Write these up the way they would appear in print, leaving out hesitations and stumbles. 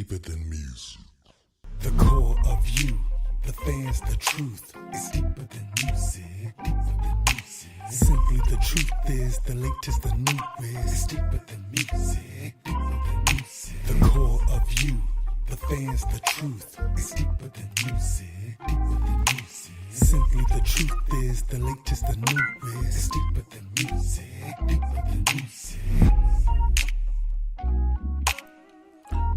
deeper than music. The core of you, the fans, the truth is deeper than music, deeper than music. Simply the truth is the latest, the newest. It's deeper than music, deeper than music. The core of you, the fans, the truth is deeper than music, deeper than music. Simply the truth is the latest, the newest. It's deeper than music, deeper than music.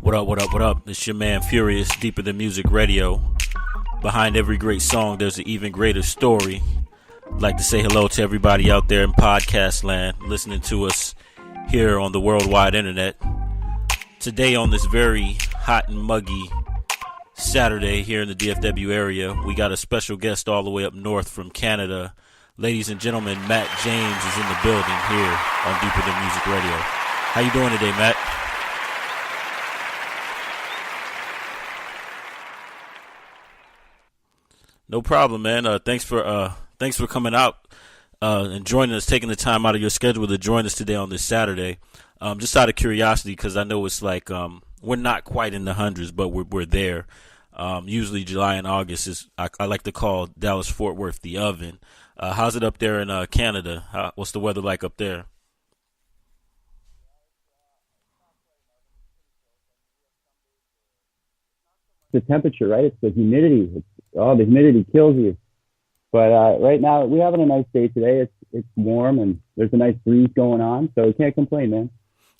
What up, what up, what up? It's your man Furious, Deeper Than Music Radio. Behind every great song, there's an even greater story. I'd like to say hello to everybody out there in podcast land, listening to us here on the worldwide internet. Today on this very hot and muggy Saturday here in the DFW area, we got a special guest all the way up north from Canada. Ladies and gentlemen, Matt James is in the building here on Deeper Than Music Radio. How you doing today, Matt? No problem, man. Thanks for coming out and joining us, taking the time out of your schedule to join us today on this Saturday. Just out of curiosity, because I know it's like we're not quite in the hundreds, but we're there. Usually July and August is I like to call Dallas Fort Worth the oven. How's it up there in Canada? What's the weather like up there? The temperature, right? It's the humidity. The humidity kills you. But right now, we're having a nice day today. It's warm and there's a nice breeze going on, so we can't complain, man.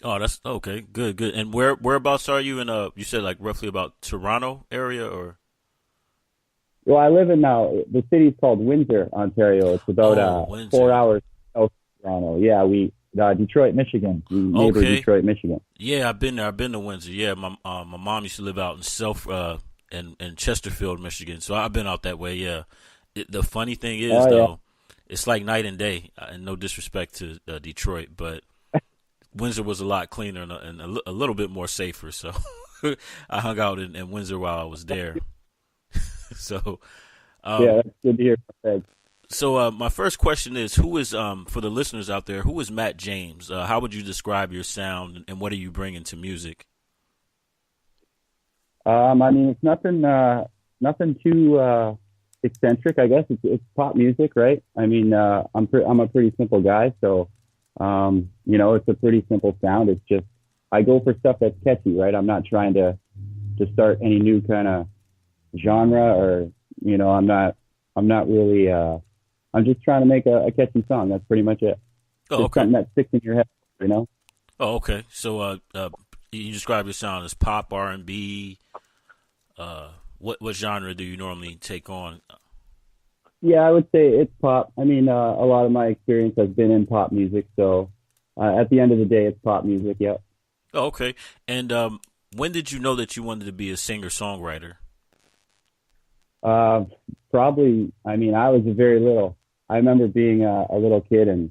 Oh, that's okay. Good. And whereabouts are you in? You said like roughly about Toronto area, or? Well, I live in the city's called Windsor, Ontario. It's about 4 hours south of Toronto. Yeah, Detroit, Michigan. Neighbor Detroit, Michigan. Yeah, I've been there. I've been to Windsor. Yeah, my mom used to live out in in Chesterfield, Michigan. So I've been out that way. Yeah. The funny thing is though, it's like night and day. And no disrespect to Detroit, but Windsor was a lot cleaner and a little bit more safer. So I hung out in Windsor while I was there. So that's good to hear. Thanks. So my first question is, who is for the listeners out there, who is Matt James? How would you describe your sound and what are you bringing to music? I mean, it's nothing too eccentric. I guess it's pop music, right? I mean, I'm a pretty simple guy, so it's a pretty simple sound. It's just I go for stuff that's catchy, right? I'm not trying to start any new kind of genre, or I'm not really. I'm just trying to make a catchy song. That's pretty much it. Oh, okay. Something that sticks in your head, Oh, okay. So you describe your sound as pop, R&B. What genre do you normally take on? Yeah, I would say it's pop. I mean, a lot of my experience has been in pop music, so at the end of the day, it's pop music. Yep. Oh, okay. And when did you know that you wanted to be a singer-songwriter? Probably. I mean, I was very little. I remember being a little kid and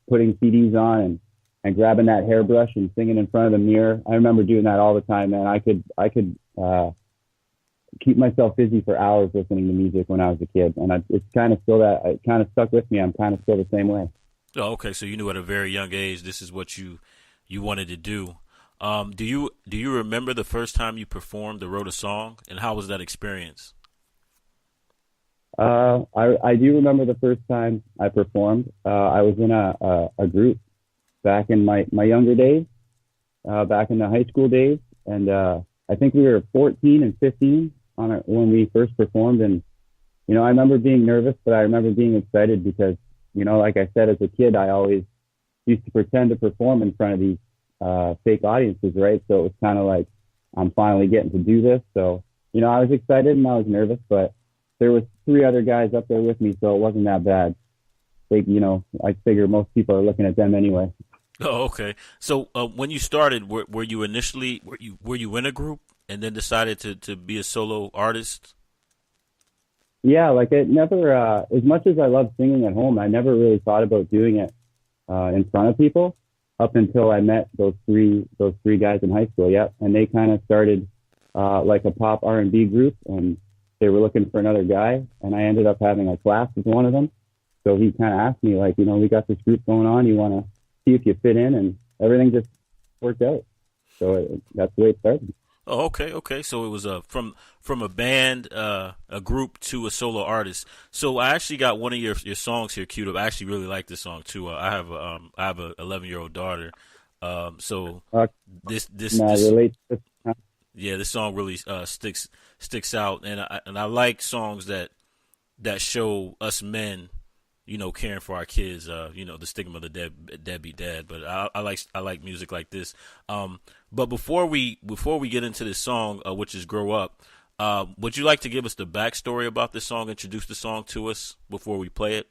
putting CDs on and grabbing that hairbrush and singing in front of the mirror. I remember doing that all the time, man. I could keep myself busy for hours listening to music when I was a kid, and it's kind of still that. It kind of stuck with me. I'm kind of still the same way. Oh, okay. So you knew at a very young age this is what you wanted to do. Do you remember the first time you performed or wrote a song, and how was that experience? I do remember the first time I performed. I was in a group back in my younger days, back in the high school days, and I think we were 14 and 15 when we first performed. And I remember being nervous, but I remember being excited because like I said, as a kid, I always used to pretend to perform in front of these fake audiences, right? So it was kind of like I'm finally getting to do this. So I was excited and I was nervous, but there was 3 other guys up there with me, so it wasn't that bad. I figure most people are looking at them anyway. Oh, okay. So when you started, were you initially were you in a group and then decided to be a solo artist? Yeah, like it never. As much as I love singing at home, I never really thought about doing it in front of people up until I met those three guys in high school. Yeah, and they kind of started like a pop R&B group, and they were looking for another guy, and I ended up having a class with one of them. So he kind of asked me, like, we got this group going on. You want to see if you fit in? And everything just worked out. So that's the way it started. Oh, okay, okay. So it was from a band, a group to a solo artist. So I actually got one of your songs here queued up. I actually really like this song too. I have a 11-year-old daughter. So Uh, this relate. yeah, this song really sticks out, and I like songs that show us men, caring for our kids. The stigma of the deadbeat dad. But I like music like this. But before we get into this song, which is "Grow Up," would you like to give us the backstory about this song? Introduce the song to us before we play it.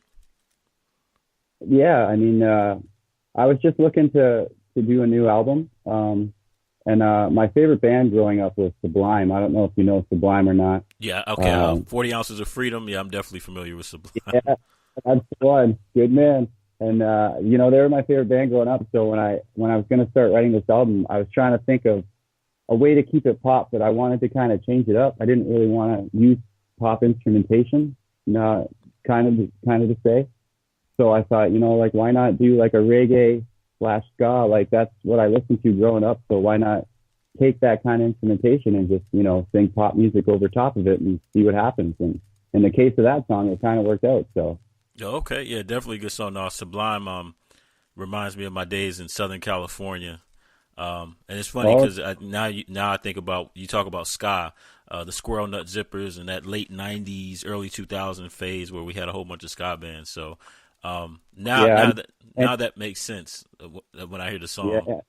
Yeah, I mean, I was just looking to do a new album. And my favorite band growing up was Sublime. I don't know if you know Sublime or not. Yeah, okay. 40 Ounces of Freedom. Yeah, I'm definitely familiar with Sublime. Yeah, that's the one. Good man. And they were my favorite band growing up. So when I was going to start writing this album, I was trying to think of a way to keep it pop, but I wanted to kind of change it up. I didn't really want to use pop instrumentation, kind of to say. So I thought, like, why not do like a reggae / ska? Like, that's what I listened to growing up. So why not take that kind of instrumentation and just, sing pop music over top of it and see what happens? And in the case of that song, it kind of worked out. So. Okay, yeah, definitely a good song. No, Sublime reminds me of my days in Southern California. And it's funny because now I think about, you talk about ska, the Squirrel Nut Zippers and that late 90s, early 2000 phase where we had a whole bunch of ska bands. So now that makes sense when I hear the song.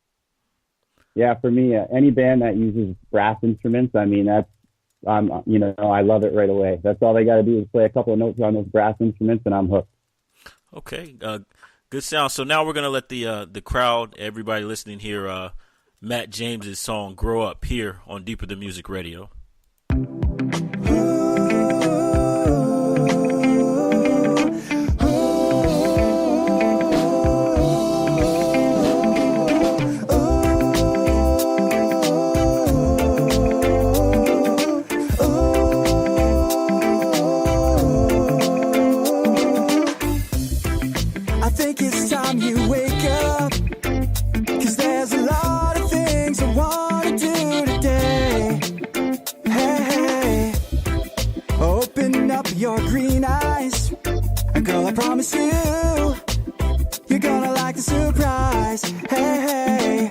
Yeah, for me, any band that uses brass instruments, I mean, I love it right away. That's all they got to do is play a couple of notes on those brass instruments, and I'm hooked. Okay, good sound. So now we're gonna let the crowd, everybody listening here, Matt James's song "Grow Up" here on Deeper Than Music Radio. Promise you're gonna like the surprise. Hey,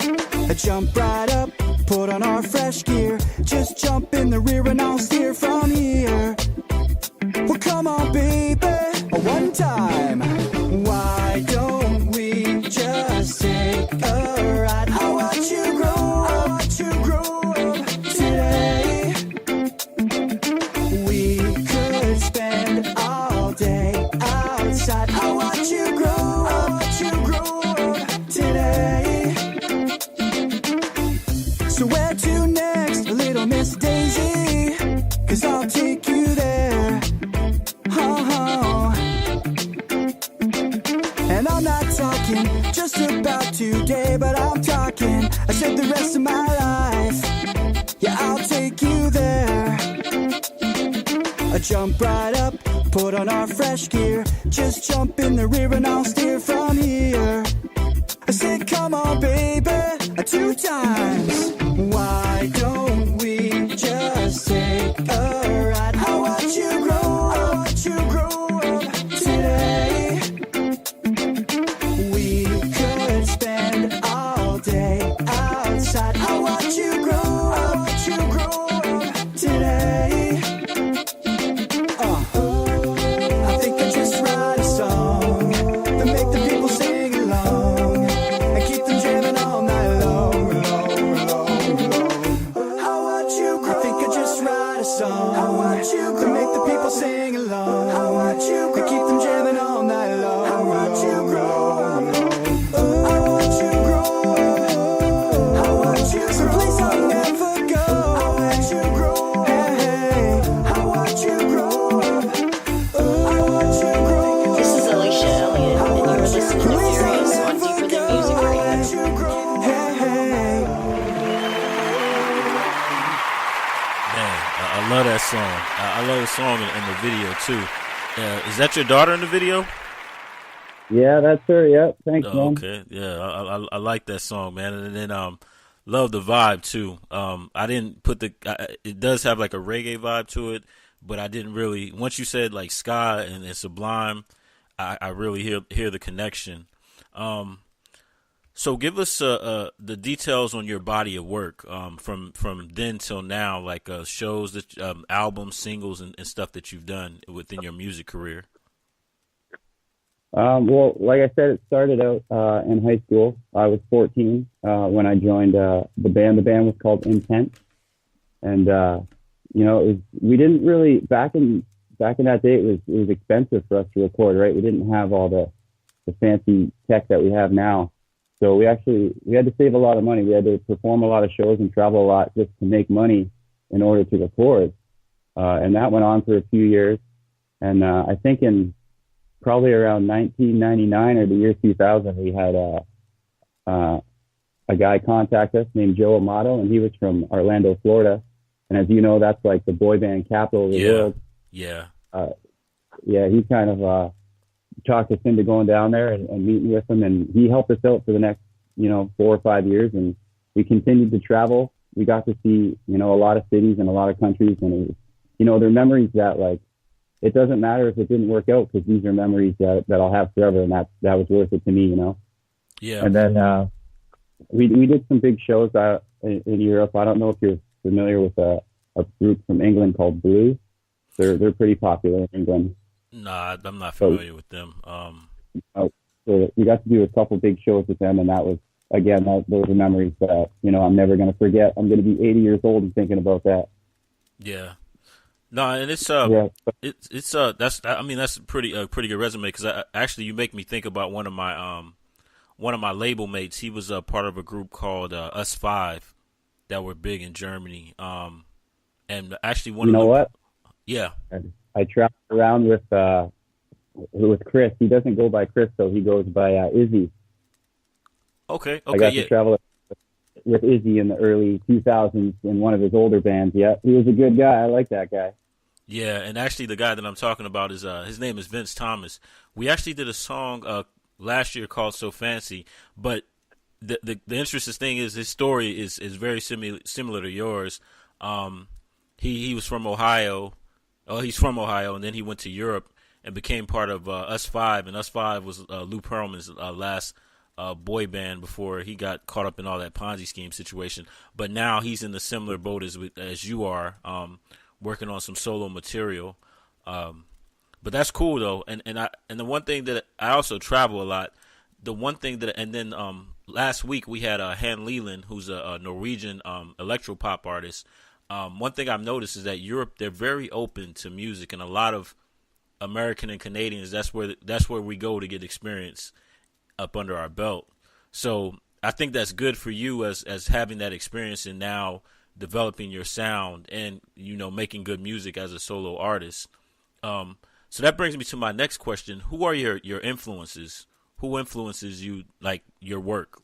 jump right up, put on our fresh gear. Just jump in the rear and I'll steer from here. Well, come on, baby, one time. Why don't we just take a ride? I want you grow up today. We could spend all day outside. I want you grow up today. So where to next, little Miss Daisy? 'Cause I'll take you there. And I'm not talking just about today, but I'm talking, I said the rest of my life. Yeah, I'll take you there. I jump right up, put on our fresh gear. Just jump in the rear and I'll steer from here. I said, come on, baby, 2 times. Why don't we just take a ride? I want you grow up today. We could spend all day outside. I want you grow up today. I think I just write a song that make the people sing along and keep them jamming all night long. I want you grow. I think I just write a song to make the people sing along. I want you grow. And keep them jamming all night long. I want you grow. I want you grow. I want you grow. Someplace I'll never go. I want you grow. Hey, I want you grow. I want you grow. This is Alicia Elliott, and you're listening to Furious on Deeper Than Music Radio. Man, I love that song. I love the song in the video too. Is that your daughter in the video? Yeah, that's her. Yep. Thanks, man. Okay, yeah, I like that song, man. And then Love the vibe too. I didn't put it does have like a reggae vibe to it, but I didn't really. Once you said like ska and Sublime, I really hear the connection. Um, so give us the details on your body of work from then till now, like shows that albums, singles, and stuff that you've done within your music career. Well, like I said, it started out in high school. I was 14 when I joined the band. The band was called Intent, and we didn't really back in that day. It was expensive for us to record, right? We didn't have all the fancy tech that we have now, so we had to save a lot of money. We had to perform a lot of shows and travel a lot just to make money in order to record, and that went on for a few years. And I think in probably around 1999 or the year 2000, we had a guy contact us named Joe Amato, and he was from Orlando, Florida. And as you know, that's like the boy band capital of the world. Yeah. He kind of talked us into going down there and meeting with him, and he helped us out for the next, 4 or 5 years. And we continued to travel. We got to see, a lot of cities and a lot of countries, and it was, they're memories that like, it doesn't matter if it didn't work out, because these are memories that I'll have forever, and that was worth it to me, Yeah. And then we did some big shows in Europe. I don't know if you're familiar with a group from England called Blue. They're pretty popular in England. Nah, I'm not familiar with them. So we got to do a couple big shows with them, and that was, again, those are memories that I'm never going to forget. I'm going to be 80 years old and thinking about that. Yeah. No, and it's that's a pretty good resume, because actually you make me think about one of my label mates. He was a part of a group called Us Five that were big in Germany. And actually what? Yeah. I traveled around with Chris. He doesn't go by Chris though. He goes by Izzy. Okay. I got to travel with Izzy in the early 2000s in one of his older bands. Yeah, he was a good guy. I like that guy. Yeah, and actually the guy that I'm talking about is his name is Vince Thomas. We actually did a song last year called So Fancy, but the interesting thing is his story is very similar to yours. He was from Ohio. Oh, he's from Ohio, and then he went to Europe and became part of Us Five, and Us Five was Lou Pearlman's last boy band before he got caught up in all that Ponzi scheme situation. But now he's in the similar boat as you are, working on some solo material. But that's cool though. And the one thing that I also travel a lot. The one thing that, and then last week we had Han Leland, who's a Norwegian electropop artist. One thing I've noticed is that Europe, they're very open to music, and a lot of American and Canadians, that's where we go to get experience up under our belt. So I think that's good for you as having that experience and now developing your sound and making good music as a solo artist. So that brings me to my next question: who are your influences? Who influences you, like your work?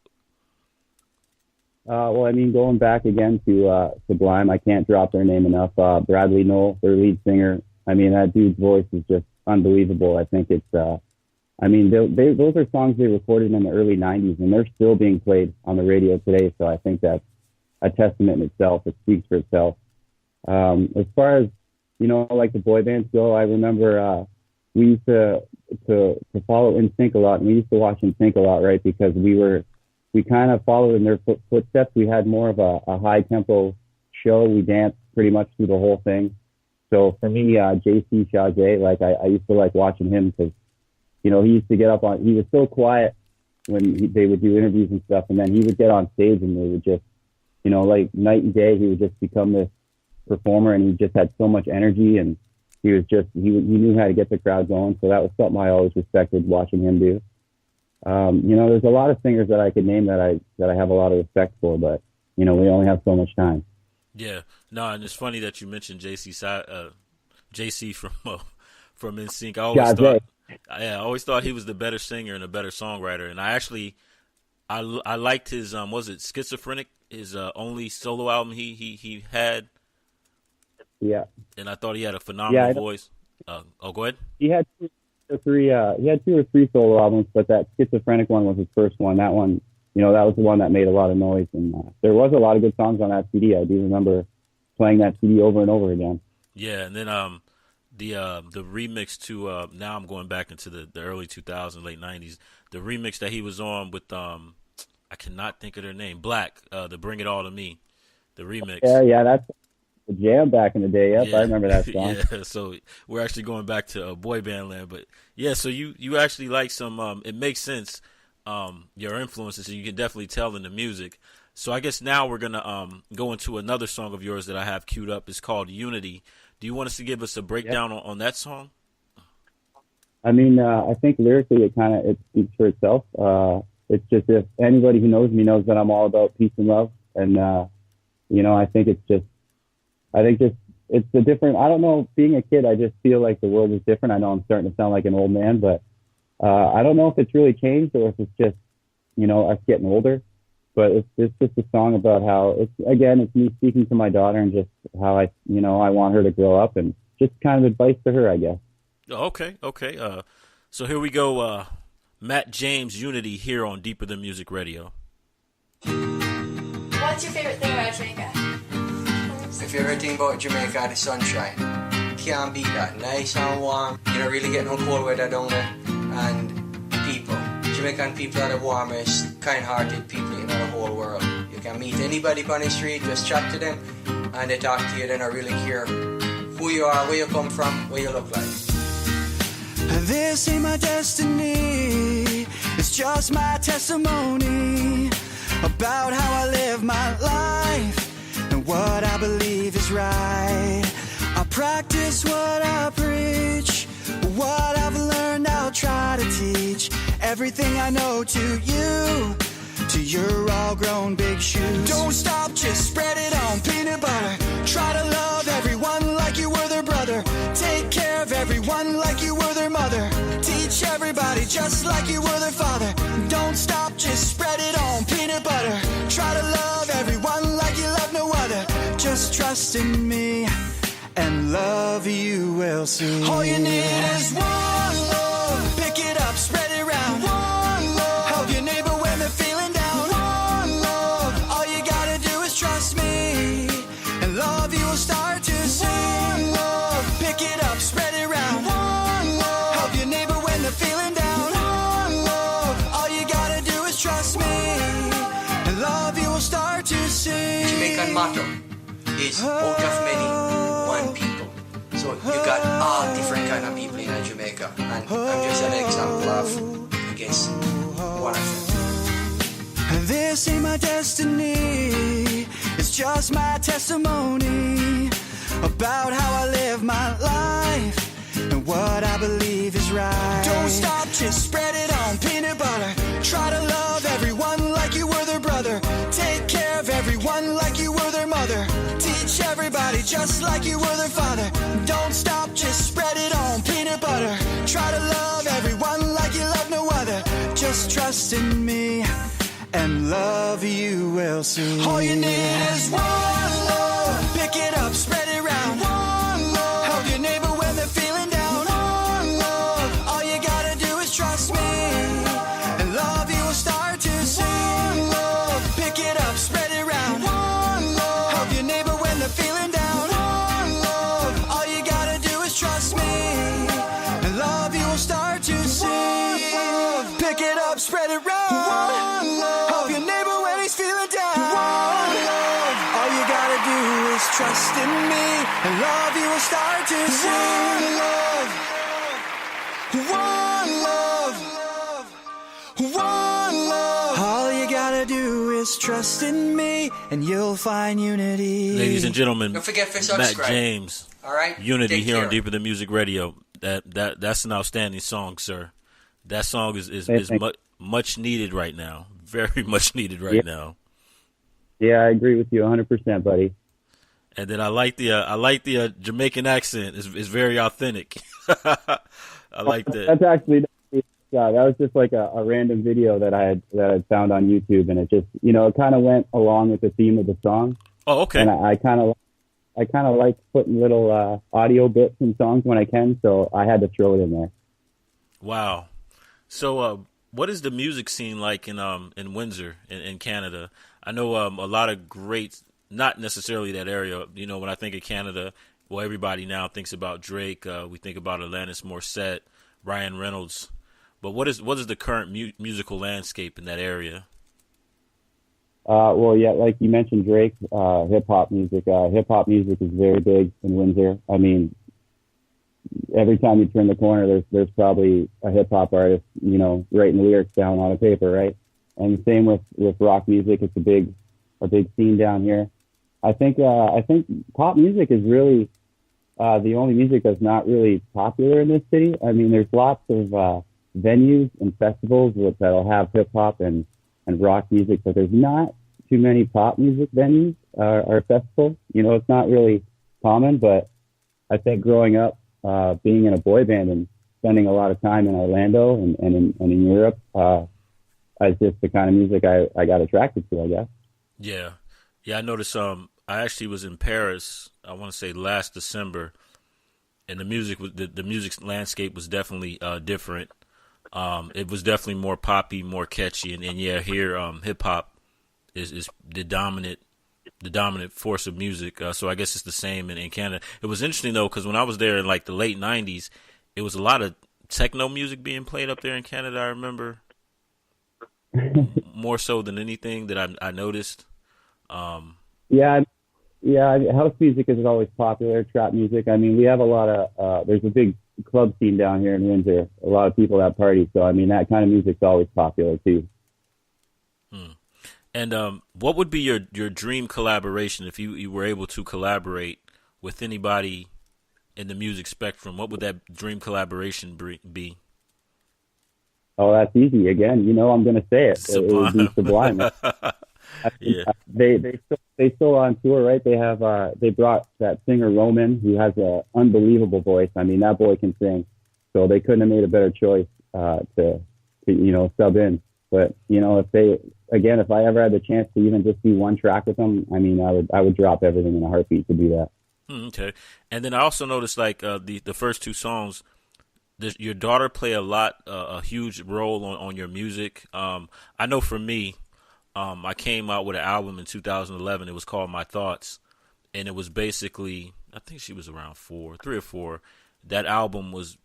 Well, I mean, going back again to Sublime, I can't drop their name enough. Bradley Knoll, their lead singer. I mean, that dude's voice is just unbelievable. I think it's, those are songs they recorded in the early 90s, and they're still being played on the radio today. So I think that's a testament in itself. It speaks for itself. As far as, like the boy bands go, I remember we used to follow NSYNC a lot, and we used to watch NSYNC a lot, right? Because we kind of followed in their footsteps. We had more of a high tempo show. We danced pretty much through the whole thing. So for me, JC Chasez, like I used to like watching him because, he used to get up on, he was so quiet when they would do interviews and stuff. And then he would get on stage and they would just, like night and day, he would just become this performer, and he just had so much energy, and he knew how to get the crowd going. So that was something I always respected watching him do. There's a lot of singers that I could name that I have a lot of respect for, but we only have so much time. Yeah, no, and it's funny that you mentioned JC from NSYNC. I always thought he was the better singer and a better songwriter, and I liked his was it Schizophrenic, his only solo album he had. Yeah, and I thought he had a phenomenal voice. Go ahead. He had two or three solo albums, but that Schizophrenic one was his first one. That one that was the one that made a lot of noise. And there was a lot of good songs on that CD. I do remember playing that CD over and over again. Yeah, and then the remix to now I'm going back into the early 2000s, late 90s. The remix that he was on with I cannot think of their name. Black, the Bring It All to Me, the remix. Yeah, that's the jam back in the day. Yep, yeah. I remember that song. Yeah, so we're actually going back to boy band land, but yeah, so you actually like some. It makes sense. Your influences, you can definitely tell in the music. So I guess now we're gonna go into another song of yours that I have queued up. It's called Unity. Do you want us to give us a breakdown on that song? I mean, I think lyrically it speaks for itself. It's just, if anybody who knows me knows that I'm all about peace and love. And, I think it's a different, I don't know, being a kid, I just feel like the world is different. I know I'm starting to sound like an old man, but I don't know if it's really changed or if it's just, us getting older. But it's just a song about how it's me speaking to my daughter and just how I want her to grow up, and just kind of advice to her, I guess. Okay. So here we go. Matt James, Unity, here on Deeper Than Music Radio. What's your favorite thing about Jamaica? My favorite thing about Jamaica is the sunshine. Can't beat that. Nice and warm. You don't really get no cold weather down there. And people. Jamaican people are the warmest, kind-hearted people in the whole world. You can meet anybody on the street, just chat to them, and they talk to you. They don't really care who you are, where you come from, what you look like. This ain't my destiny, it's just my testimony about how I live my life and what I believe is right. I practice what I preach, what I've learned I'll try to teach. Everything I know to you, to your all grown big shoes. Don't stop, just spread it on peanut butter. Try to love everyone like you were their brother. Take care of everyone like you were their mother. Teach everybody just like you were their father. Don't stop, just spread it on peanut butter. Try to love everyone like you love no other. Just trust in me and love you will see. All you need is one love. Pick it up, spread it around. One love. Help your neighbor when they're feeling down. One love. All you gotta do is trust me, and love you will start to see. One love. Pick it up, spread it around. One love. Help your neighbor when they're feeling down. One love. All you gotta do is trust me, and love you will start to see. Jamaican motto is out of many, one people. So you got all different kind of people in Jamaica, and I'm just an example of, I guess, one of them. This ain't my destiny, it's just my testimony about how I live my life and what I believe is right. Don't stop, just spread it on peanut butter. Try to love everyone like you were their brother. Take care of everyone like you were their mother. Teach everybody just like you were their father. Don't stop, just spread it on peanut butter. Try to love everyone like you love no other. Just trust in me, and love you will see. All you need is one love. Pick it up, spread it around. One love. Help your neighbor when they're feeling down. One love. All you gotta do is trust me, and love you will start to see. One love. Pick it up, spread it around. One love. Help your neighbor when they're feeling down. One love. All you gotta do is trust me, and love you will start to see. Pick it up, spread it around. One love. Help your neighbor when he's feeling down. One love. All you gotta do is trust in me, and love you will start to see. One love. One love. One love. All you gotta do is trust in me, and you'll find unity. Ladies and gentlemen, Don't forget to Matt subscribe. James, All right? Unity Take here care. on Deeper Than Music Radio. That's an outstanding song, sir. That song is much needed right now. Very much needed right now. Yeah, I agree with you 100%, buddy. And then I like the Jamaican accent. It's very authentic. I like that. That's actually, that was just like a random video that I had found on YouTube, and it just, it kind of went along with the theme of the song. Oh, okay. And I kind of like putting little audio bits in songs when I can, so I had to throw it in there. Wow. So what is the music scene like in Windsor in Canada? I know a lot of great, not necessarily that area. You know, when I think of Canada, well, everybody now thinks about Drake. We think about Alanis Morissette, Ryan Reynolds. But what is the current musical landscape in that area? Well, yeah, like you mentioned, Drake, hip hop music. Hip hop music is very big in Windsor. I mean, every time you turn the corner, there's probably a hip hop artist, you know, writing lyrics down on a paper, right? And the same with rock music. It's a big scene down here. I think pop music is really the only music that's not really popular in this city. I mean, there's lots of venues and festivals that'll have hip hop and rock music, but there's not too many pop music venues or festivals. You know, it's not really common, but I think growing up, being in a boy band and spending a lot of time in Orlando and in Europe, is just the kind of music I got attracted to, I guess. Yeah. Yeah, I noticed I actually was in Paris, I want to say last December, and the music was the music landscape was definitely different. It was definitely more poppy, more catchy, and yeah, here hip hop is the dominant force of music. So I guess it's the same in Canada. It was interesting though, because when I was there in like the late '90s, it was a lot of techno music being played up there in Canada. I remember more so than anything that I noticed. Yeah, house music is always popular. Trap music. I mean, we have a lot of. There's a big club scene down here in Windsor. A lot of people that party. So I mean, that kind of music's always popular too. And what would be your dream collaboration if you were able to collaborate with anybody in the music spectrum? What would that dream collaboration be? Oh, that's easy. Again, you know, I'm going to say it. Sublime. It would be Sublime. Yeah. They still on tour, right? They have they brought that singer Roman, who has an unbelievable voice. I mean, that boy can sing. So they couldn't have made a better choice to you know, sub in. But you know, if I ever had the chance to even just do one track with them, I mean, I would drop everything in a heartbeat to do that. Okay. And then I also noticed like the first two songs, your daughter play a huge role on your music. I know for me, I came out with an album in 2011. It was called My Thoughts, and it was basically, I think she was around 3 or 4. That album was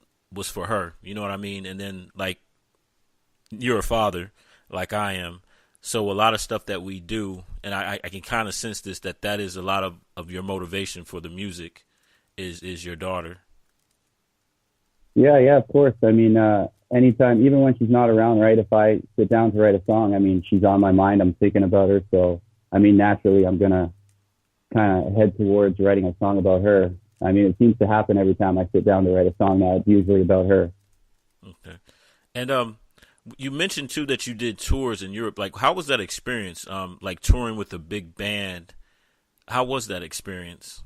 for her. You know what I mean? And then like you're a father, like I am. So a lot of stuff that we do, and I can kind of sense this, that is a lot of your motivation for the music is your daughter. Yeah, of course. I mean, anytime, even when she's not around, right? If I sit down to write a song, I mean, she's on my mind. I'm thinking about her. So, I mean, naturally, I'm going to kind of head towards writing a song about her. I mean, it seems to happen every time I sit down to write a song now. It's usually about her. Okay. And you mentioned, too, that you did tours in Europe. Like, how was that experience, like touring with a big band? How was that experience?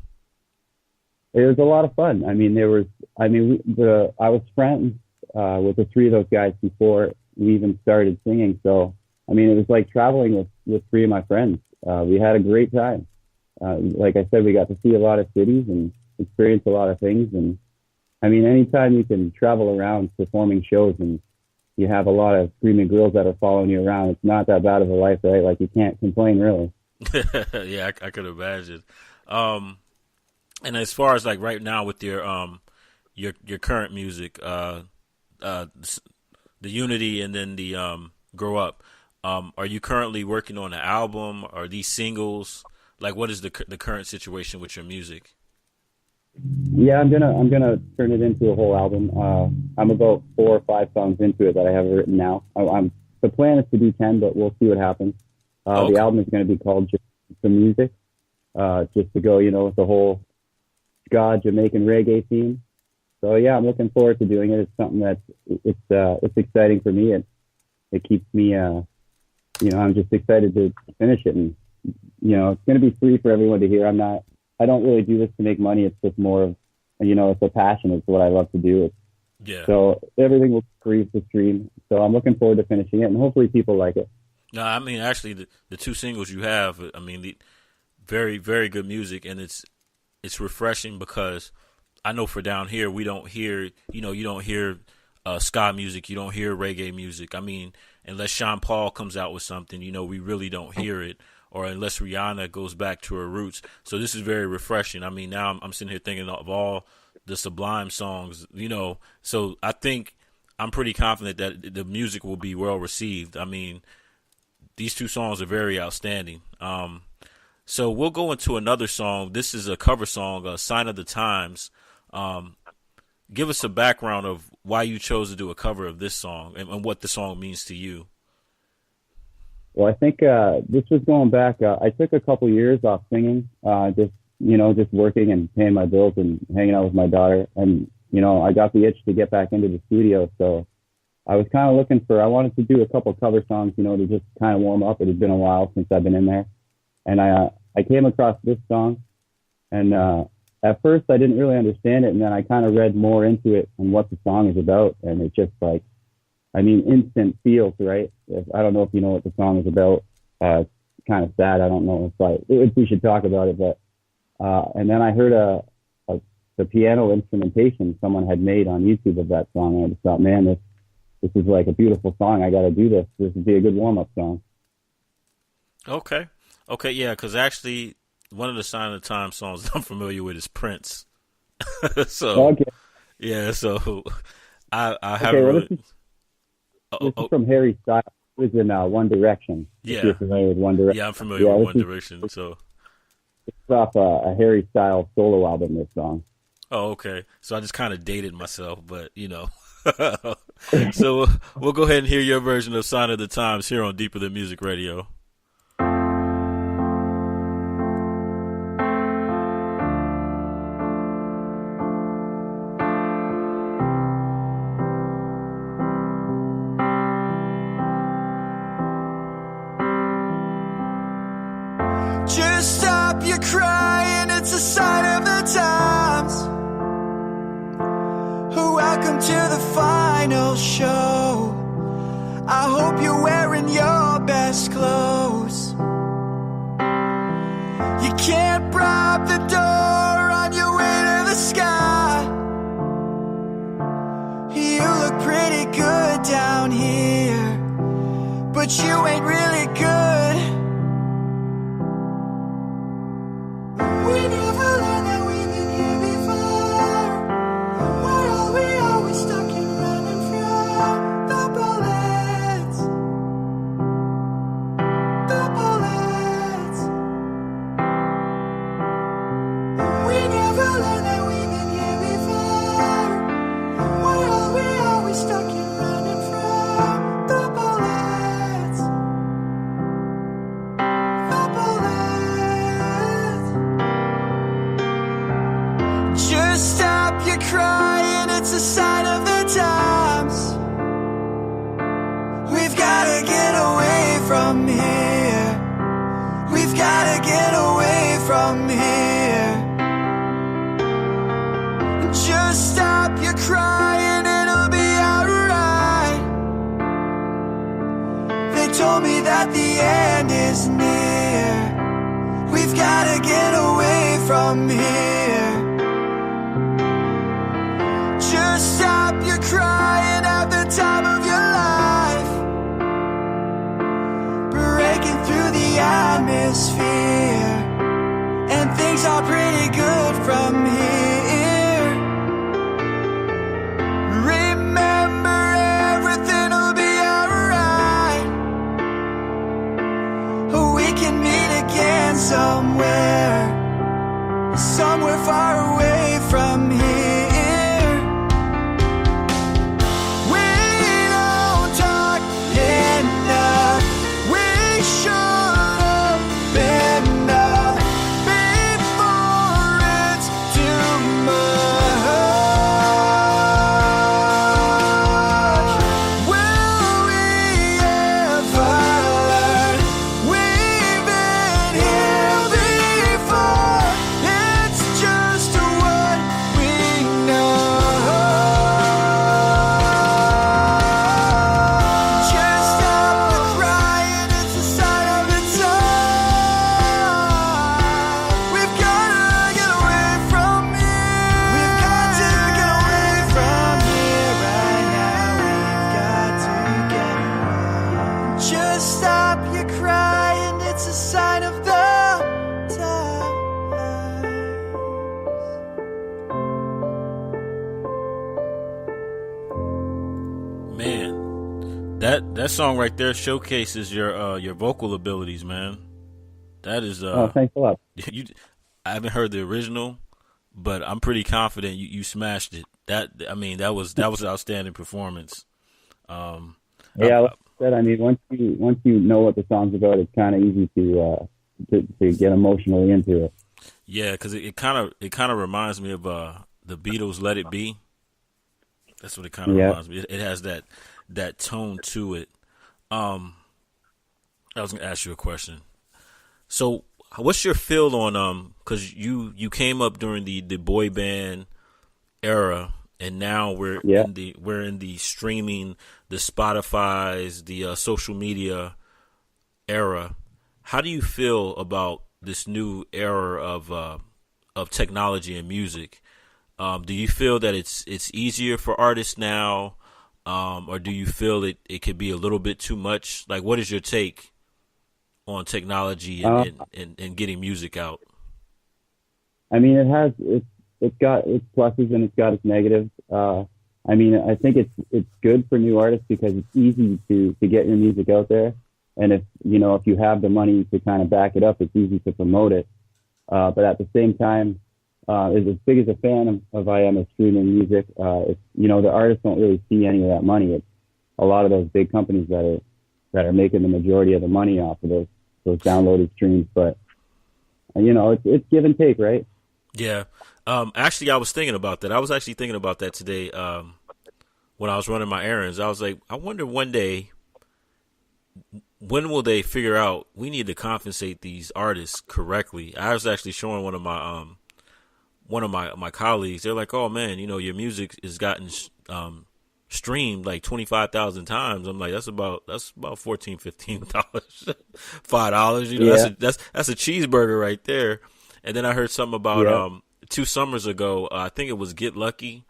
It was a lot of fun. I mean, I was friends with the 3 of those guys before we even started singing. So, I mean, it was like traveling with 3 of my friends. We had a great time. Like I said, we got to see a lot of cities and experience a lot of things. And I mean, anytime you can travel around performing shows and you have a lot of screaming girls that are following you around, it's not that bad of a life, right? Like, you can't complain, really. Yeah, I could imagine. And as far as like right now with your current music, the Unity and then the Grow Up, are you currently working on an album? Are these singles? Like, what is the current situation with your music? Yeah, I'm gonna turn it into a whole album. I'm about 4 or 5 songs into it that I have written now. The plan is to do 10, but we'll see what happens. Okay. The album is going to be called Just the Music, just to go, you know, with the whole ska Jamaican reggae theme. So yeah, I'm looking forward to doing it. It's something that it's exciting for me. It keeps me, you know, I'm just excited to finish it, and you know, it's going to be free for everyone to hear. I don't really do this to make money. It's just more of, you know, it's a passion. It's what I love to do. Yeah. So everything will be free to stream. So I'm looking forward to finishing it, and hopefully people like it. No, I mean, actually, the 2 singles you have, I mean, very, very good music, and it's refreshing because I know for down here we don't hear, you know, you don't hear ska music. You don't hear reggae music. I mean, unless Sean Paul comes out with something, we really don't hear it. Or unless Rihanna goes back to her roots. So this is very refreshing. I mean, now I'm sitting here thinking of all the Sublime songs, So I think I'm pretty confident that the music will be well received. I mean, these two songs are very outstanding. So we'll go into another song. This is a cover song, Sign of the Times. Give us a background of why you chose to do a cover of this song and what the song means to you. Well, I think this was going back. I took a couple years off singing, just working and paying my bills and hanging out with my daughter. And, I got the itch to get back into the studio. So I was kind of I wanted to do a couple cover songs, to just kind of warm up. It had been a while since I've been in there. And I came across this song. And at first I didn't really understand it. And then I kind of read more into it and what the song is about. And it just instant feels, right? I don't know if you know what the song is about. It's kind of sad. I don't know if we should talk about it, but and then I heard the piano instrumentation someone had made on YouTube of that song, and I just thought, man, this is like a beautiful song. I got to do this. This would be a good warm-up song. Okay, yeah, because actually one of the Sign of the Times songs I'm familiar with is Prince. So okay. Yeah, so I haven't well, really. This is from Harry Styles. It was in One Direction. Yeah. If you're familiar with One Direction. Yeah, I'm familiar with One Direction. So it's off a Harry Styles solo album, this song. Oh, okay. So I just kind of dated myself, but So we'll go ahead and hear your version of Sign of the Times here on Deeper Than Music Radio. Just stop your crying, it's a sign of the times. Welcome to the final show. I hope you're wearing your best clothes. You can't bribe the door on your way to the sky. You look pretty good down here, but you ain't really good. We never learned that we've been here before. Why are we always stuck in running from the bullets? The bullets. We never learned that we've been here before. Why are we always stuck in running from the bullets? The bullets. Just stop your crying, it's a sign of the times. We've gotta get away from here. We've gotta get away from here. Just stop your crying, it'll be alright. They told me that the end is near. We've gotta get away from here. Just stop your crying at the time of your life. Breaking through the atmosphere, and things are pretty good from here. Remember, everything'll be alright. We can meet again somewhere far away from here. Just stop your crying, it's a sign of the times. Man, that song right there showcases your vocal abilities, man. That is Oh, thanks a lot. you. I haven't heard the original, but I'm pretty confident you smashed it. That was an outstanding performance. Yeah, like I said, I mean, once you know what the song's about, it's kind of easy to get emotionally into it. Yeah, because it kind of reminds me of the Beatles' "Let It Be." That's what it kind of reminds me. It has that tone to it. I was gonna ask you a question. So, what's your feel on because you came up during the boy band era, and now we're in the streaming, the Spotify's, the social media era. How do you feel about this new era of technology and music? Do you feel that it's easier for artists now, or do you feel it could be a little bit too much? Like, what is your take on technology and getting music out? I mean, it's got its pluses and it's got its negatives. I mean, I think it's good for new artists because it's easy to get your music out there, and if you have the money to kind of back it up, it's easy to promote it. But at the same time, as big as a fan of I am of streaming music, it's, the artists don't really see any of that money. It's a lot of those big companies that are making the majority of the money off of those downloaded streams. But it's give and take, right? Yeah. Actually, I was thinking about that. I was actually thinking about that today when I was running my errands. I was like, I wonder one day, when will they figure out we need to compensate these artists correctly? I was actually showing one of my colleagues. They're like, oh man, your music has gotten streamed like 25,000 times. I'm like, that's about $14, $15, $5. That's a cheeseburger right there. And then I heard something about 2 summers ago. I think it was Get Lucky.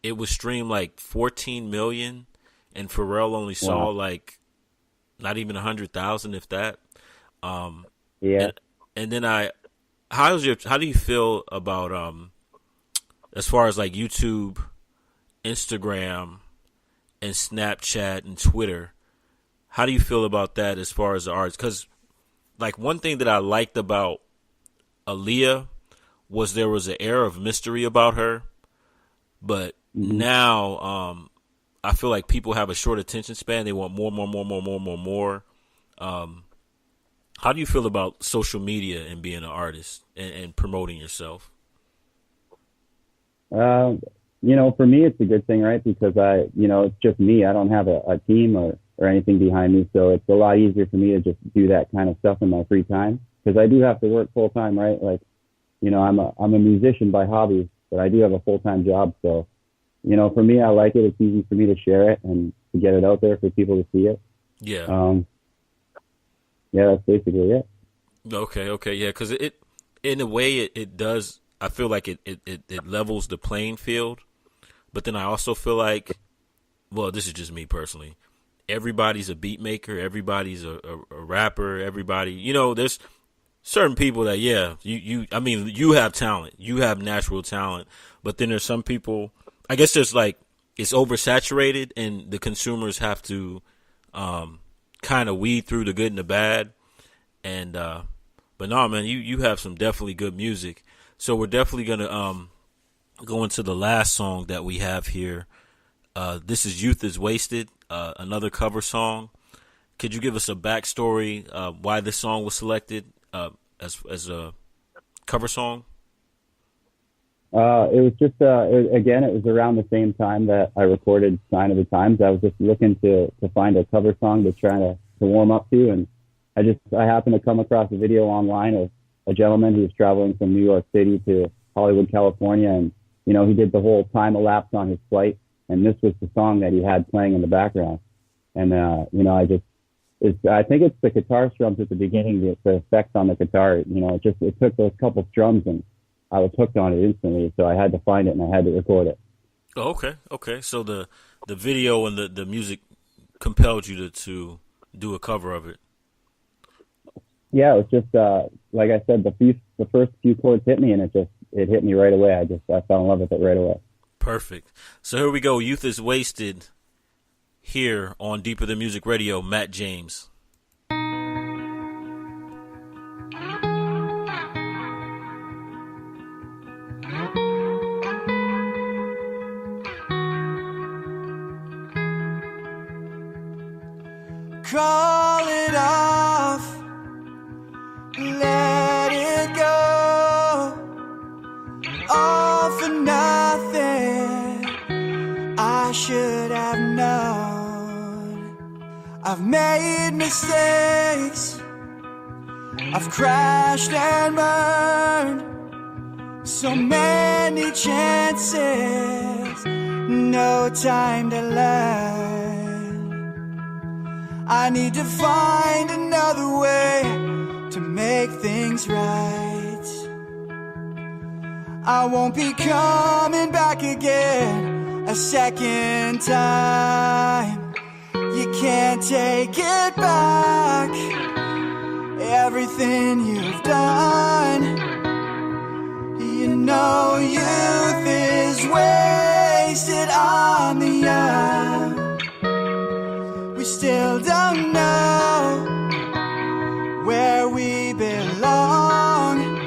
It was streamed like 14 million, and Pharrell only saw like not even 100,000, if that. And then how do you feel about as far as like YouTube, Instagram, and Snapchat and Twitter? How do you feel about that as far as the arts? Because like one thing that I liked about Aaliyah was there was an air of mystery about her, but now I feel like people have a short attention span. They want more. How do you feel about social media and being an artist and promoting yourself? For me, it's a good thing, right? Because it's just me. I don't have a team or anything behind me. So it's a lot easier for me to just do that kind of stuff in my free time. Because I do have to work full time, right? Like, I'm a musician by hobby, but I do have a full-time job. So, for me, I like it. It's easy for me to share it and to get it out there for people to see it. Yeah. That's basically it. Okay. Yeah. Cause in a way it does. I feel like it levels the playing field, but then I also feel like, well, this is just me personally. Everybody's a beat maker. Everybody's a rapper. Everybody, there's certain people that, you have talent. You have natural talent. But then there's some people, I guess there's like, it's oversaturated and the consumers have to kind of weed through the good and the bad. And, but no, man, you have some definitely good music. So we're definitely going to go into the last song that we have here. This is Youth is Wasted, another cover song. Could you give us a backstory why this song was selected as a cover song? It was just, it was around the same time that I recorded Sign of the Times. I was just looking to find a cover song to try to warm up to. And I happened to come across a video online of a gentleman who was traveling from New York City to Hollywood, California. And, he did the whole time elapse on his flight. And this was the song that he had playing in the background. And, I think it's the guitar strums at the beginning, the effect on the guitar, it took those couple strums and I was hooked on it instantly. So I had to find it and I had to record it. Oh, okay. So the video and the music compelled you to do a cover of it? Yeah, it was just like I said, the first few chords hit me, and it hit me right away. I fell in love with it right away. Perfect. So here we go. Youth is Wasted here on Deeper Than Music Radio. Matt James. Call it off, let it go, all for nothing. I should have known. I've made mistakes, I've crashed and burned, so many chances, no time to learn. I need to find another way to make things right. I won't be coming back again a second time. You can't take it back, everything you've done. You know youth is wasted on the young. We still don't know where we belong.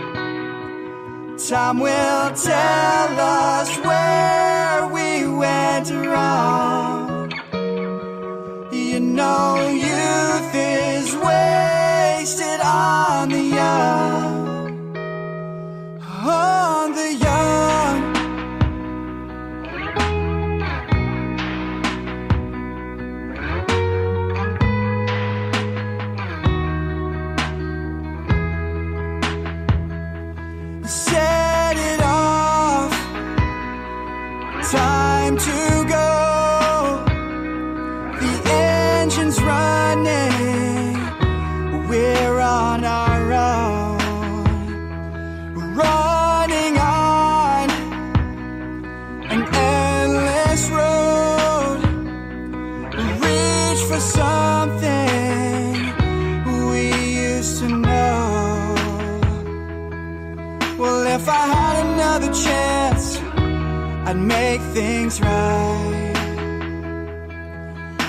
Time will tell us where we went wrong. You know youth is wasted on the young. On the young. Set it off, time to go. The engine's running, we're on our own. Running on an endless road. Reach for something we used to know. Well, if I had another chance, I'd make things right.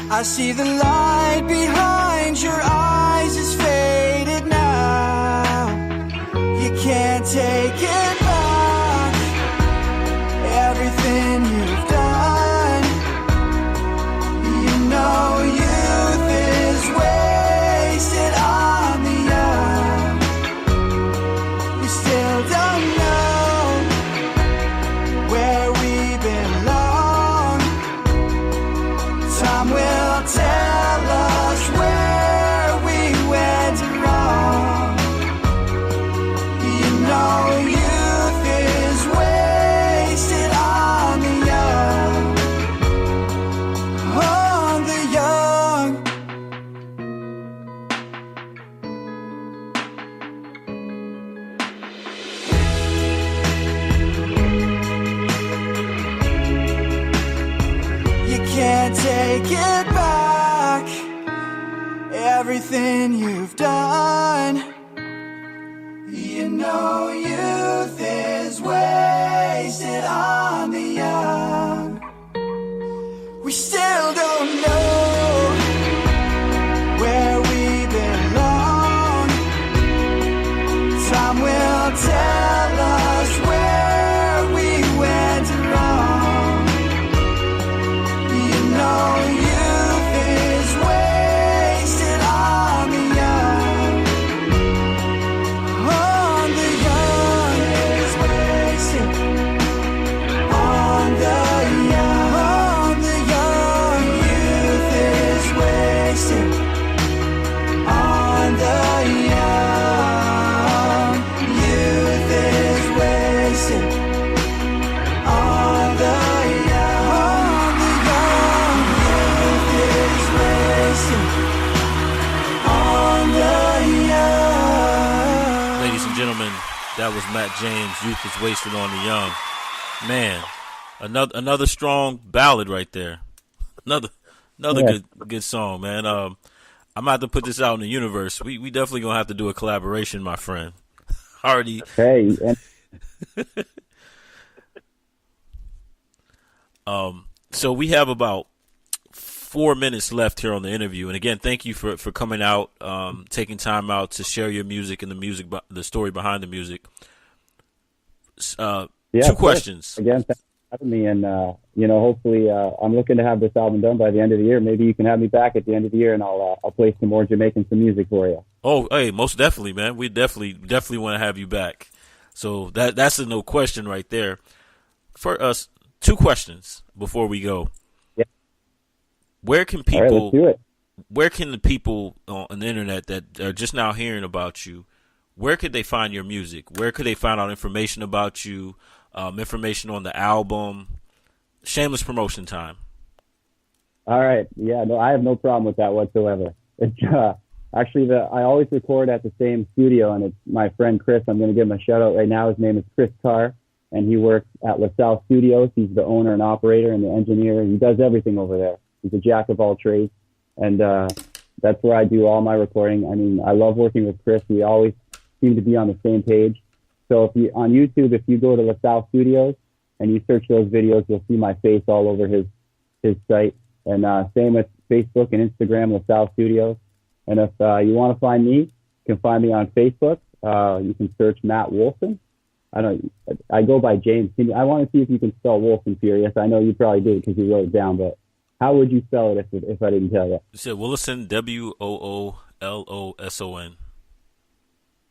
I see the light behind your eyes is faded now. You can't take it back, everything you've done. You know youth is wasted on the young. We still don't know where we belong. Time will tell us where we went wrong. You know youth is wasted on the young. On the young. You can't take it back, everything you've done. You know youth is wasted on the young. We still don't know where we belong. Time will tell us where we went wrong. You know youth is wasted on the young. On the young is wasted. On the young. On the young youth is wasted. On the young youth is wasted. On the young youth is wasted. On the young. Ladies and gentlemen, that was Matt James. Youth is Wasted on the Young. Man, another strong ballad right there. Another Yeah. good song, man. I'm about to put this out in the universe. We definitely gonna have to do a collaboration, my friend. Already. Hey, and So we have about 4 minutes left here on the interview, and again, thank you for coming out, taking time out to share your music and the story behind the music. yeah, Two questions. Again, thanks for having me. And, hopefully I'm looking to have this album done by the end of the year. Maybe you can have me back at the end of the year, and I'll play some more Jamaican some music for you. Oh, hey, most definitely, man. We definitely want to have you back. So that's a no question right there. For us, 2 questions before we go. Yeah. Where can All right, let's do it. Where can the people on the internet that are just now hearing about you, where could they find your music? Where could they find out information about you, information on the album? Shameless promotion time. All right. Yeah, no, I have no problem with that whatsoever. It's actually I always record at the same studio, and it's my friend Chris. I'm going to give him a shout out right now. His name is Chris Carr, and he works at LaSalle Studios. He's the owner and operator and the engineer. He does everything over there. He's a jack of all trades, and that's where I do all my recording. I mean, I love working with Chris. We always seem to be on the same page. So if you on YouTube, if you go to LaSalle Studios and you search those videos, you'll see my face all over his site. And same with Facebook and Instagram, LaSalle Studios. And if you want to find me, you can find me on Facebook. You can search Matt Wolfson. I go by James. I want to see if you can spell Wolfson Furious. I know you probably do because you wrote it down, but how would you spell it if I didn't tell you? You said Willison, Woolloson.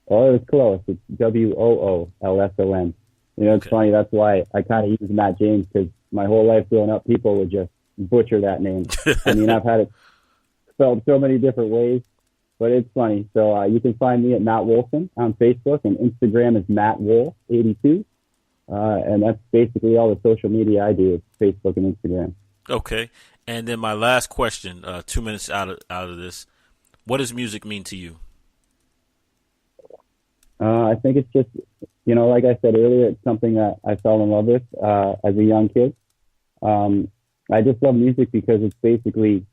Oh, it was close. It's Woolson. It's funny. That's why I kind of use Matt James, because my whole life growing up, people would just butcher that name. I mean, I've had it spelled so many different ways, but it's funny. So you can find me at Matt Wolfson on Facebook, and Instagram is MattWolf82. And that's basically all the social media I do is Facebook and Instagram. Okay. And then my last question, 2 minutes out of this, what does music mean to you? I think it's just, like I said earlier, it's something that I fell in love with as a young kid. I just love music because it's basically,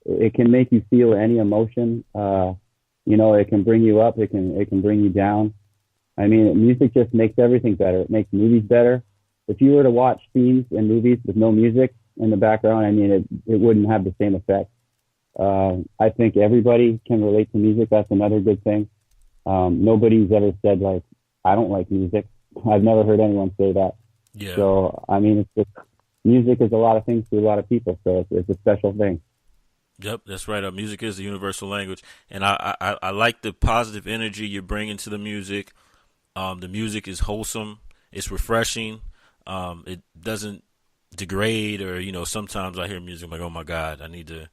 it can make you feel any emotion. It can bring you up. It can bring you down. I mean, music just makes everything better. It makes movies better. If you were to watch scenes in movies with no music in the background, I mean, it wouldn't have the same effect. I think everybody can relate to music. That's another good thing. Nobody's ever said, like, I don't like music. I've never heard anyone say that. Yeah. So, I mean, it's just, music is a lot of things to a lot of people, so it's a special thing. Yep, that's right. Music is the universal language, and I like the positive energy you're bringing to the music. The music is wholesome. It's refreshing. It doesn't degrade, or sometimes I hear music, I'm like, oh my God, I need to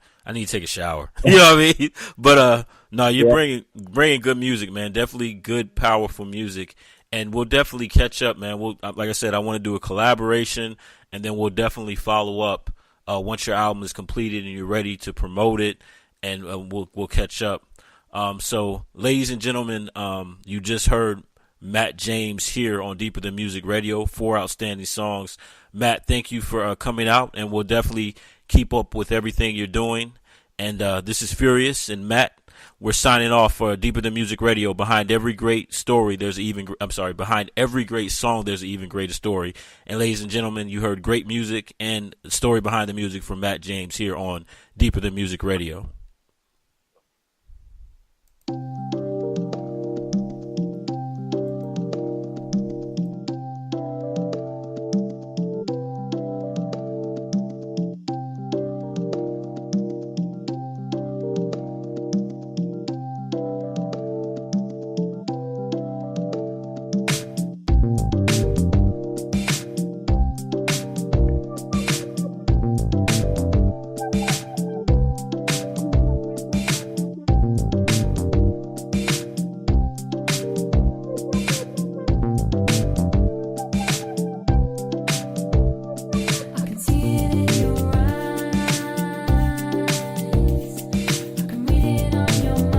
take a shower. You know what I mean? But no, you're bringing good music, man. Definitely good, powerful music, and we'll definitely catch up, man. Like I said, I want to do a collaboration, and then we'll definitely follow up once your album is completed and you're ready to promote it, and we'll catch up. So, ladies and gentlemen, you just heard Matt James here on Deeper Than Music Radio. 4 outstanding songs. Matt, thank you for coming out, and we'll definitely keep up with everything you're doing. And this is Furious and Matt. We're signing off for Deeper Than Music Radio. Behind every great story, behind every great song, there's an even greater story. And ladies and gentlemen, you heard great music and the story behind the music from Matt James here on Deeper Than Music Radio. Your